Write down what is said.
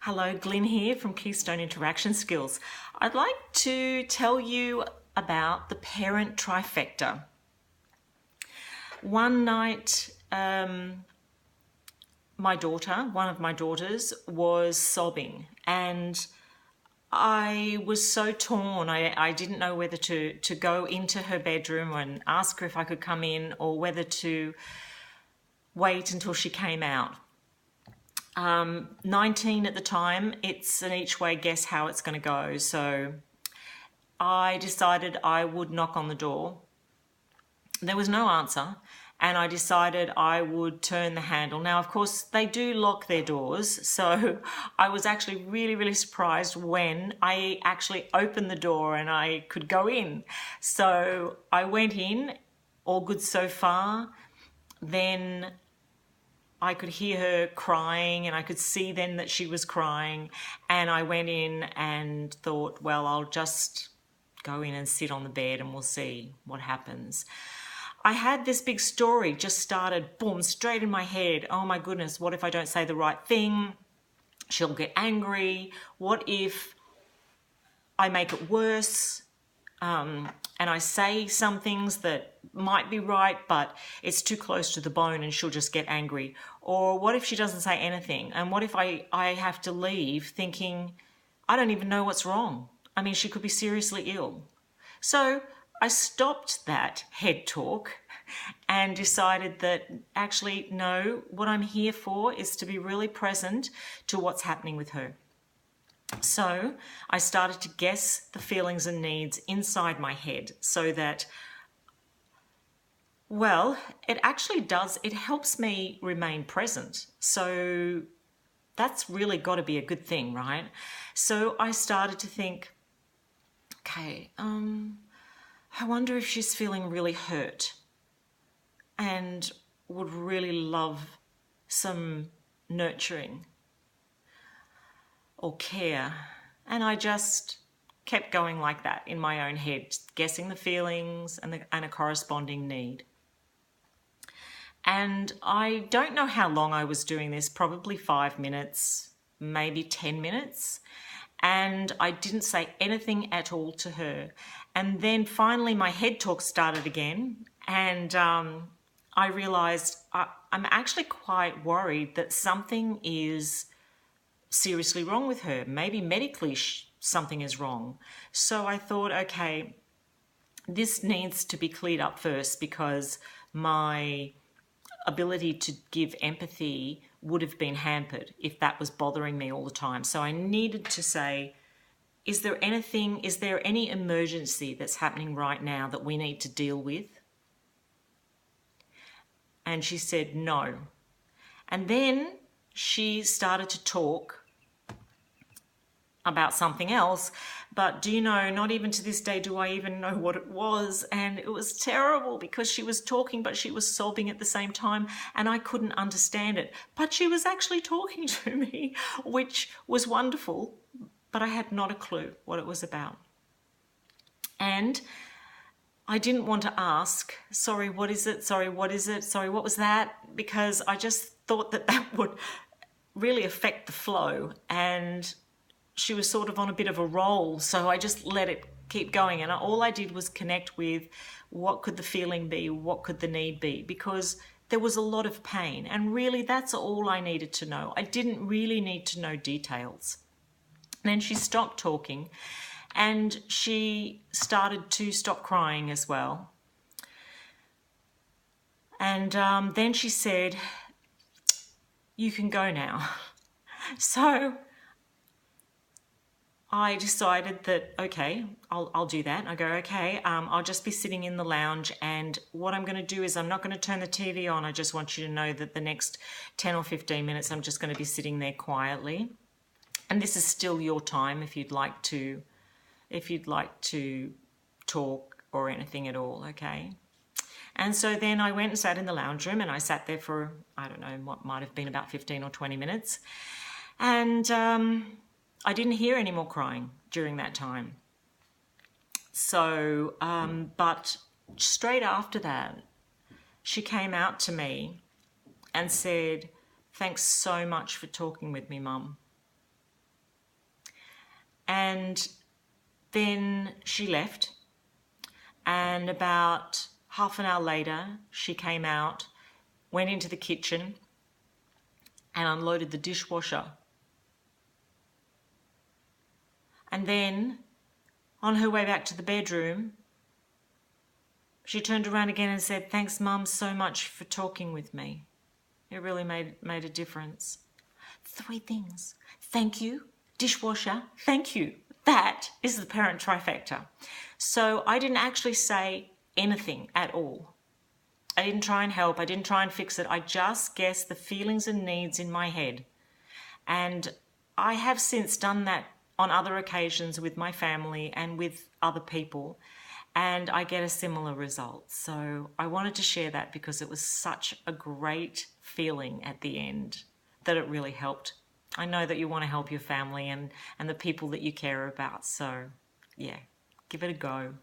Hello, Glyn here from Keystone Interaction Skills. I'd like to tell you about the parent trifecta. One night, one of my daughters, was sobbing, and I was so torn. I didn't know whether to go into her bedroom and ask her if I could come in or whether to wait until she came out. 19 at the time, it's an each way guess how it's going to go. So I decided I would knock on the door. There was no answer, and I decided I would turn the handle. Now, of course, they do lock their doors, so I was actually really surprised when I actually opened the door and I could go in. So I went in, all good so far. Then I could hear her crying, and I could see then that she was crying, and I went in and thought, well, I'll just go in and sit on the bed and we'll see what happens. I had this big story just started, boom, straight in my head. Oh my goodness, what if I don't say the right thing? She'll get angry. What if I make it worse? And I say some things that might be right, but it's too close to the bone and she'll just get angry. Or what if she doesn't say anything? And what if I have to leave thinking, I don't even know what's wrong? I mean, she could be seriously ill. So I stopped that head talk and decided that actually, no, what I'm here for is to be really present to what's happening with her. So I started to guess the feelings and needs inside my head so that, well, it actually does, it helps me remain present. So that's really got to be a good thing, right? So I started to think, okay, I wonder if she's feeling really hurt and would really love some nurturing or care. And I just kept going like that in my own head, guessing the feelings and a corresponding need. And I don't know how long I was doing this, probably 5 minutes, maybe 10 minutes. And I didn't say anything at all to her. And then finally my head talk started again. And I realized I'm actually quite worried that something is seriously wrong with her. Maybe medically something is wrong. So I thought, okay, this needs to be cleared up first because my ability to give empathy would have been hampered if that was bothering me all the time. So I needed to say, is there any emergency that's happening right now that we need to deal with? And she said no. And then she started to talk about something else, but do you know, not even to this day do I even know what it was. And it was terrible because she was talking, but she was sobbing at the same time, and I couldn't understand it. But she was actually talking to me, which was wonderful, but I had not a clue what it was about. And I didn't want to ask, sorry, what is it? Sorry, what is it? Sorry, what was that? Because I just thought that would really affect the flow, and she was sort of on a bit of a roll, so I just let it keep going. And all I did was connect with what could the feeling be, what could the need be, because there was a lot of pain, and really that's all I needed to know. I didn't really need to know details. And then she stopped talking, and she started to stop crying as well. And then she said, you can go now. So I decided that, okay, I'll do that. I go, okay, I'll just be sitting in the lounge, and what I'm going to do is I'm not going to turn the TV on. I just want you to know that the next 10 or 15 minutes I'm just going to be sitting there quietly. And this is still your time if you'd like to talk or anything at all, okay? And so then I went and sat in the lounge room, and I sat there for, I don't know, what might have been about 15 or 20 minutes. And I didn't hear any more crying during that time. So, but straight after that, she came out to me and said, "Thanks so much for talking with me, Mum." And then she left, and about half an hour later, she came out, went into the kitchen and unloaded the dishwasher. And then, on her way back to the bedroom, she turned around again and said, "Thanks, Mum, so much for talking with me. It really made a difference." 3 things. Thank you, dishwasher, thank you. That is the parent trifecta. So I didn't actually say anything at all. I didn't try and help. I didn't try and fix it. I just guessed the feelings and needs in my head. And I have since done that on other occasions with my family and with other people, and I get a similar result. So I wanted to share that because it was such a great feeling at the end that it really helped. I know that you want to help your family and the people that you care about. So yeah, give it a go.